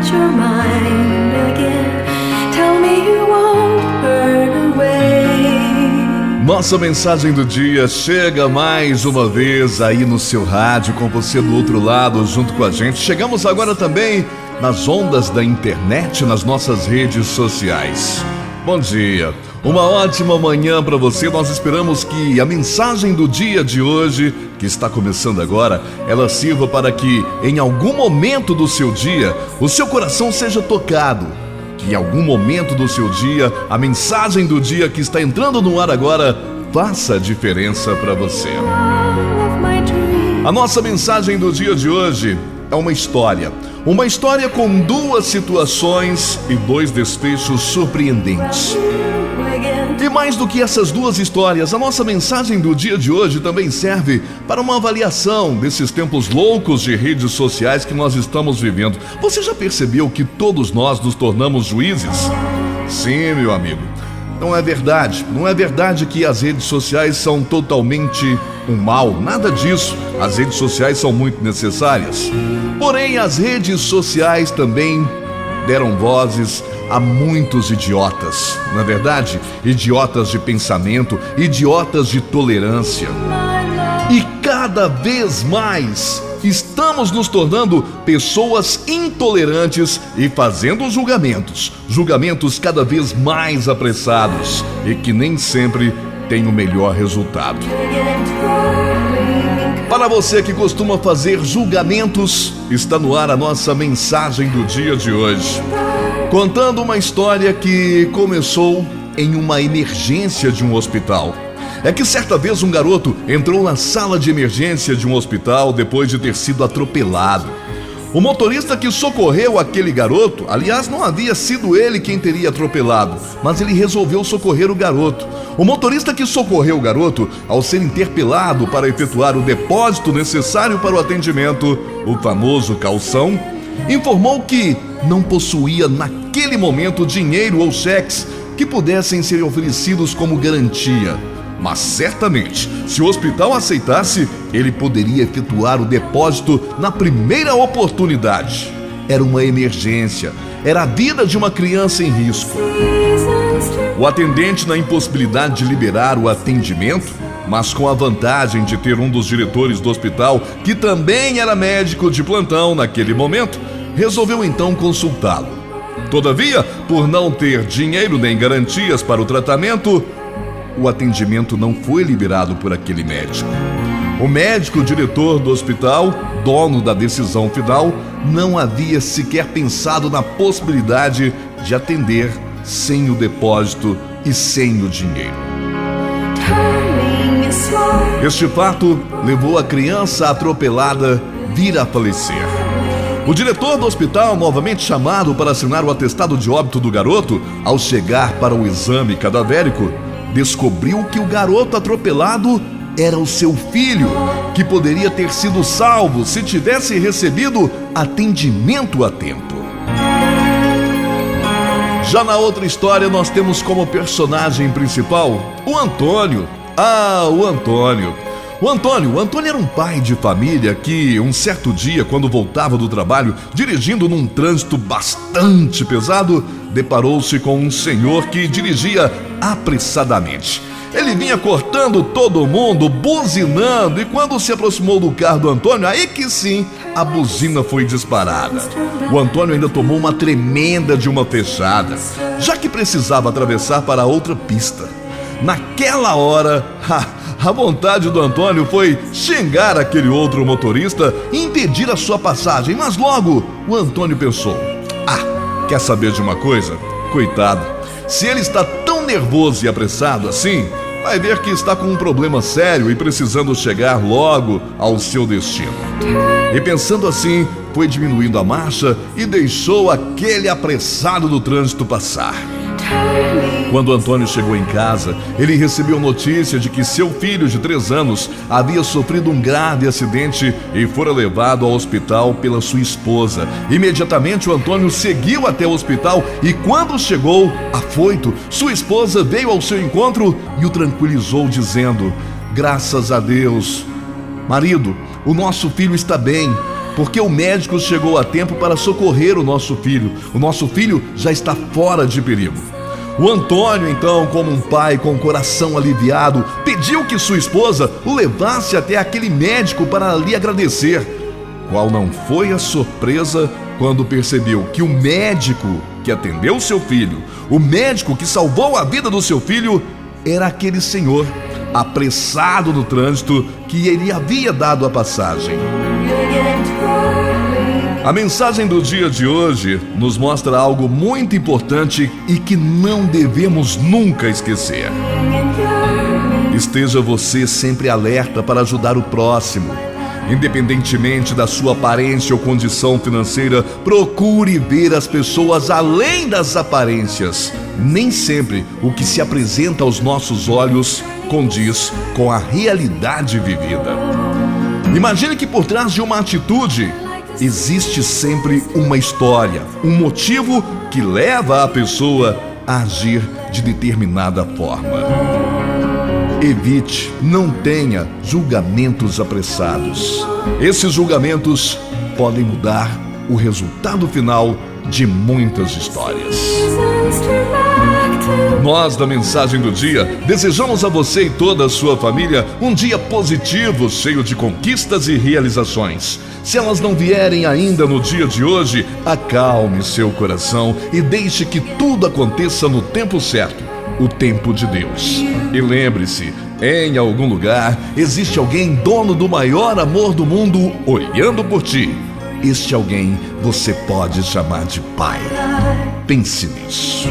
change your mind again. Tell me you won't burn away. Nossa mensagem do dia chega mais uma vez aí no seu rádio, com você do outro lado, junto com a gente. Chegamos agora também nas ondas da internet, nas nossas redes sociais. Bom dia, uma ótima manhã para você. Nós esperamos que a mensagem do dia de hoje, que está começando agora, ela sirva para que em algum momento do seu dia o seu coração seja tocado. Que em algum momento do seu dia a mensagem do dia que está entrando no ar agora faça a diferença para você. A nossa mensagem do dia de hoje é uma história com duas situações e dois desfechos surpreendentes. E mais do que essas duas histórias, a nossa mensagem do dia de hoje também serve para uma avaliação desses tempos loucos de redes sociais que nós estamos vivendo. Você já percebeu que todos nós nos tornamos juízes? Sim, meu amigo. Não é verdade que as redes sociais são totalmente um mal, nada disso. As redes sociais são muito necessárias. Porém, as redes sociais também deram vozes a muitos idiotas, não é verdade? Idiotas de pensamento, idiotas de tolerância. E cada vez mais estamos nos tornando pessoas intolerantes e fazendo julgamentos cada vez mais apressados e que nem sempre têm o melhor resultado. Para você que costuma fazer julgamentos, está no ar a nossa mensagem do dia de hoje, contando uma história que começou em uma emergência de um hospital. É que certa vez um garoto entrou na sala de emergência de um hospital depois de ter sido atropelado. O motorista que socorreu aquele garoto, aliás, não havia sido ele quem teria atropelado, mas ele resolveu socorrer o garoto. O motorista que socorreu o garoto, ao ser interpelado para efetuar o depósito necessário para o atendimento, o famoso calção, informou que não possuía naquele momento dinheiro ou cheques que pudessem ser oferecidos como garantia. Mas certamente, se o hospital aceitasse, ele poderia efetuar o depósito na primeira oportunidade. Era uma emergência, era a vida de uma criança em risco. O atendente, na impossibilidade de liberar o atendimento, mas com a vantagem de ter um dos diretores do hospital, que também era médico de plantão naquele momento, resolveu então consultá-lo. Todavia, por não ter dinheiro nem garantias para o tratamento, o atendimento não foi liberado por aquele médico. O médico diretor do hospital, dono da decisão final, não havia sequer pensado na possibilidade de atender sem o depósito e sem o dinheiro. Este fato levou a criança atropelada vir a falecer. O diretor do hospital, novamente chamado para assinar o atestado de óbito do garoto, ao chegar para o exame cadavérico, descobriu que o garoto atropelado era o seu filho, que poderia ter sido salvo se tivesse recebido atendimento a tempo. Já na outra história, nós temos como personagem principal o Antônio. O Antônio. O Antônio era um pai de família que, um certo dia, quando voltava do trabalho, dirigindo num trânsito bastante pesado, deparou-se com um senhor que dirigia apressadamente. Ele vinha cortando todo mundo, buzinando, e quando se aproximou do carro do Antônio, aí que sim, a buzina foi disparada. O Antônio ainda tomou uma tremenda de uma fechada, já que precisava atravessar para outra pista. Naquela hora, a vontade do Antônio foi xingar aquele outro motorista e impedir a sua passagem, mas logo o Antônio pensou: quer saber de uma coisa? Coitado, se ele está tão nervoso e apressado assim, vai ver que está com um problema sério e precisando chegar logo ao seu destino. E pensando assim, foi diminuindo a marcha e deixou aquele apressado do trânsito passar. Quando Antônio chegou em casa, ele recebeu notícia de que seu filho de 3 anos havia sofrido um grave acidente e fora levado ao hospital pela sua esposa. Imediatamente o Antônio seguiu até o hospital e quando chegou, afoito, sua esposa veio ao seu encontro e o tranquilizou dizendo: graças a Deus, marido, o nosso filho está bem. porque o médico chegou a tempo para socorrer o nosso filho. O nosso filho já está fora de perigo. O Antônio, então, como um pai com o coração aliviado, pediu que sua esposa o levasse até aquele médico para lhe agradecer. Qual não foi a surpresa quando percebeu que o médico que atendeu seu filho, o médico que salvou a vida do seu filho, era aquele senhor apressado no trânsito que ele havia dado a passagem. A mensagem do dia de hoje nos mostra algo muito importante e que não devemos nunca esquecer. Esteja você sempre alerta para ajudar o próximo. Independentemente da sua aparência ou condição financeira, procure ver as pessoas além das aparências. Nem sempre o que se apresenta aos nossos olhos condiz com a realidade vivida. Imagine que por trás de uma atitude existe sempre uma história, um motivo que leva a pessoa a agir de determinada forma. Evite, não tenha julgamentos apressados. Esses julgamentos podem mudar o resultado final de muitas histórias. Nós, da Mensagem do Dia, desejamos a você e toda a sua família um dia positivo, cheio de conquistas e realizações. Se elas não vierem ainda no dia de hoje, acalme seu coração e deixe que tudo aconteça no tempo certo, o tempo de Deus. E lembre-se, em algum lugar existe alguém dono do maior amor do mundo olhando por ti. Este alguém você pode chamar de Pai. Pense nisso.